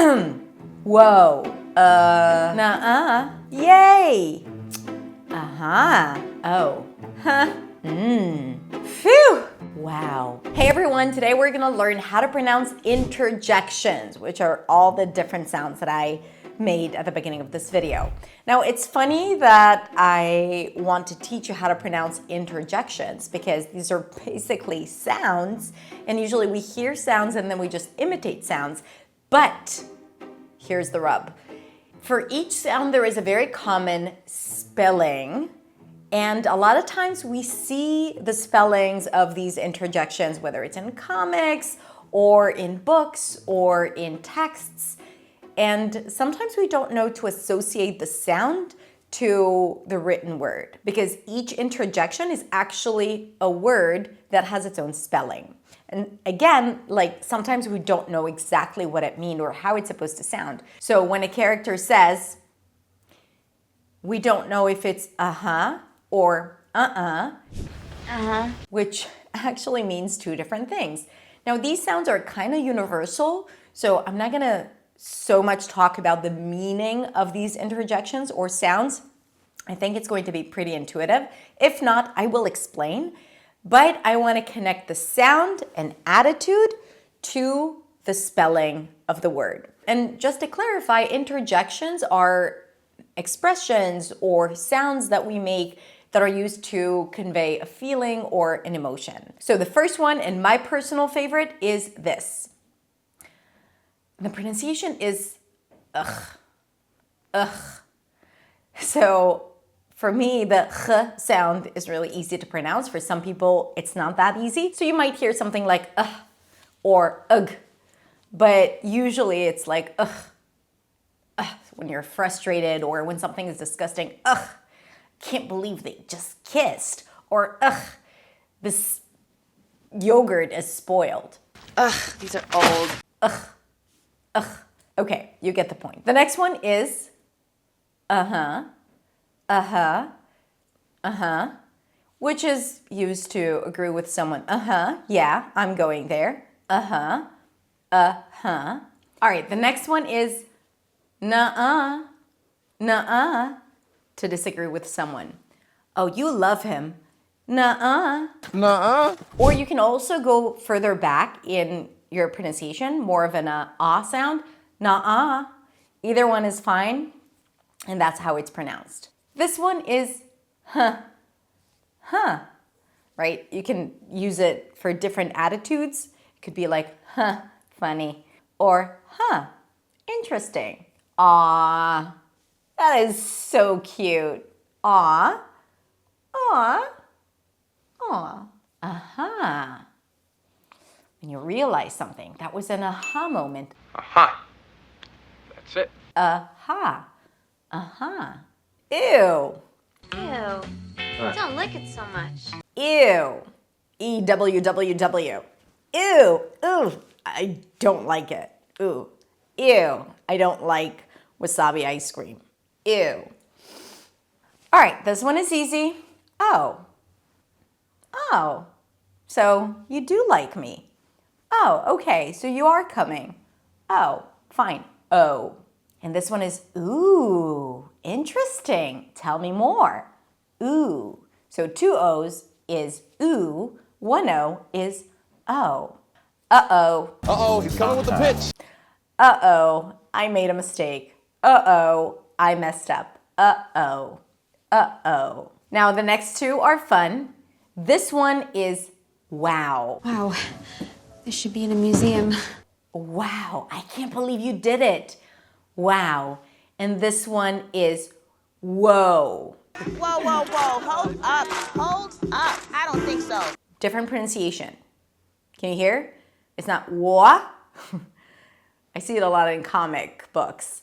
Whoa. Nuh-uh. Yay. Uh-huh. Oh. Huh. Phew. Wow. Hey everyone, today we're gonna learn how to pronounce interjections, which are all the different sounds that I made at the beginning of this video. Now, it's funny that I want to teach you how to pronounce interjections because these are basically sounds, and usually we hear sounds and then we just imitate sounds. But here's the rub. For each sound, there is a very common spelling, and a lot of times we see the spellings of these interjections, whether it's in comics or in books or in texts. And sometimes we don't know to associate the sound to the written word because each interjection is actually a word that has its own spelling. And again, like sometimes we don't know exactly what it means or how it's supposed to sound. So when a character says, we don't know if it's uh-huh or which actually means two different things. Now these sounds are kind of universal, so I'm not gonna so much talk about the meaning of these interjections or sounds. I think it's going to be pretty intuitive. If not, I will explain. But I want to connect the sound and attitude to the spelling of the word. And just to clarify, interjections are expressions or sounds that we make that are used to convey a feeling or an emotion. So the first one, and my personal favorite, is this. The pronunciation is ugh, ugh. So for me, the ch sound is really easy to pronounce. For some people, it's not that easy. So you might hear something like or ugh, but usually it's like ugh, ugh, when you're frustrated or when something is disgusting. Ugh, can't believe they just kissed. Or ugh, this yogurt is spoiled. Ugh, these are old. Ugh. Ugh. Okay, you get the point. The next one is uh-huh, uh-huh, uh-huh, which is used to agree with someone. Uh-huh, yeah, I'm going there. Uh-huh, uh-huh. All right, the next one is nuh-uh, nuh-uh, to disagree with someone. Oh, you love him. Nuh-uh. Nuh-uh. Or you can also go further back in your pronunciation, more of an ah sound, nuh-uh. Either one is fine, and that's how it's pronounced. This one is huh, huh, right? You can use it for different attitudes. It could be like, huh, funny, or huh, interesting. Aw, that is so cute. Aw, aw, aw, uh-huh. When you realize something, that was an aha moment. Aha. That's it. Aha. Uh-huh. Ew. Ew. Don't lick it so much. Ew. E-W-W-W. Ew. Ooh. I don't like it. Ooh. Ew. I don't like wasabi ice cream. Ew. All right, this one is easy. Oh. Oh. So you do like me. Oh, okay, so you are coming. Oh, fine. Oh. And this one is ooh, interesting. Tell me more. Ooh. So two O's is ooh, one O is oh. Uh-oh. Uh-oh, he's coming with the pitch. Uh-oh, I made a mistake. Uh-oh, I messed up. Uh-oh. Uh-oh. Now the next two are fun. This one is wow. Wow. This should be in a museum. Wow, I can't believe you did it. Wow. And this one is whoa. Whoa, whoa, whoa, hold up, I don't think so. Different pronunciation. Can you hear? It's not wha. I see it a lot in comic books.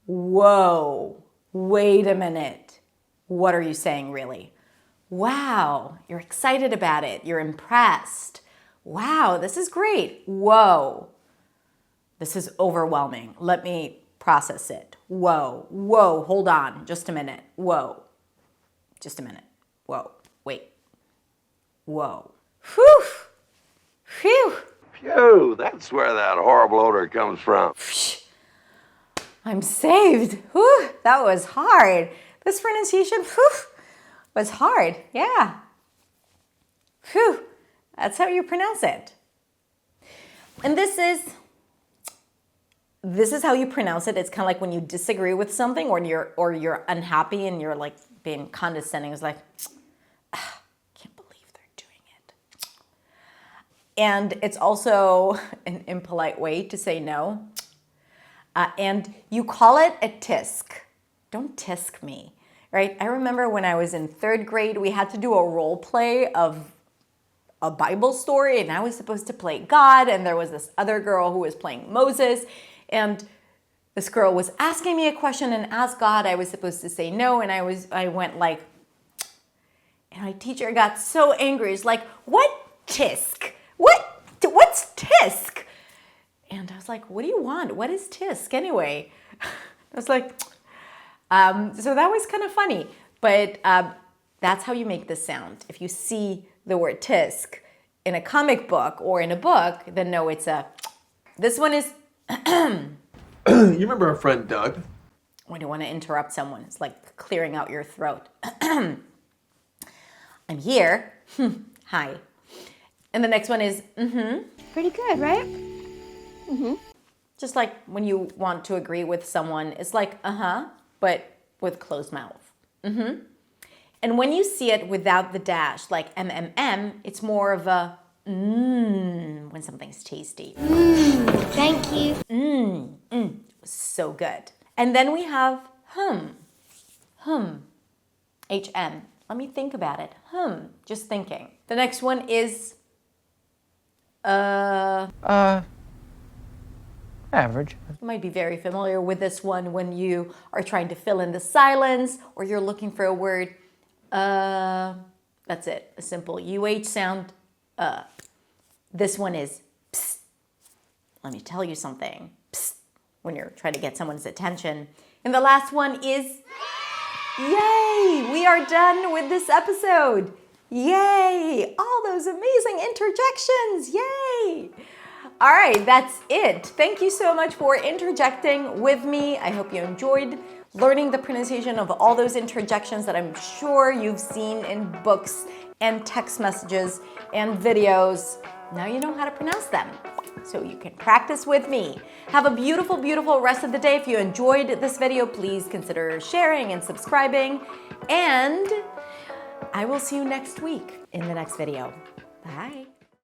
Whoa, wait a minute. What are you saying really? Wow, you're excited about it. You're impressed. Wow, this is great. Whoa. This is overwhelming. Let me process it. Whoa, whoa, hold on, just a minute. Whoa, just a minute. Whoa, wait. Whoa. Whew. Phew. Phew, that's where that horrible odor comes from. I'm saved. Whew, that was hard. This pronunciation, was hard. Yeah. Whew, that's how you pronounce it. And this is how you pronounce it. It's kind of like when you disagree with something or you're unhappy and you're like being condescending. It's like, can't believe they're doing it. And it's also an impolite way to say no. And you call it a tisk. Don't tisk me, right? I remember when I was in 3rd grade, we had to do a role play of a Bible story, and I was supposed to play God, and there was this other girl who was playing Moses, and this girl was asking me a question, and as God, I was supposed to say no, and I went like, and my teacher got so angry. He's like, "What tisk? What's tisk?" And I was like, "What do you want? What is tisk anyway?" I was like, so that was kind of funny, but that's how you make this sound. If you see the word tisk in a comic book or in a book, then no, it's a, this one is, You remember our friend Doug? when you want to interrupt someone, it's like clearing out your throat. I'm here. Hi. And the next one is, Pretty good, right? just like when you want to agree with someone, it's like, but with closed mouth. And when you see it without the dash, like MMM, it's more of a when something's tasty. Thank you. So good. And then we have HM. HM. Let me think about it. Just thinking. The next one is Average. you might be very familiar with this one when you are trying to fill in the silence or you're looking for a word. That's it. A simple UH sound. This one is psst. Let me tell you something. Psst. When you're trying to get someone's attention. And the last one is yay! We are done with this episode. Yay! All those amazing interjections. Yay! All right, that's it. Thank you so much for interjecting with me. I hope you enjoyed learning the pronunciation of all those interjections that I'm sure you've seen in books and text messages and videos. Now you know how to pronounce them, so you can practice with me. Have a beautiful, beautiful rest of the day. If you enjoyed this video, please consider sharing and subscribing. And I will see you next week in the next video. Bye.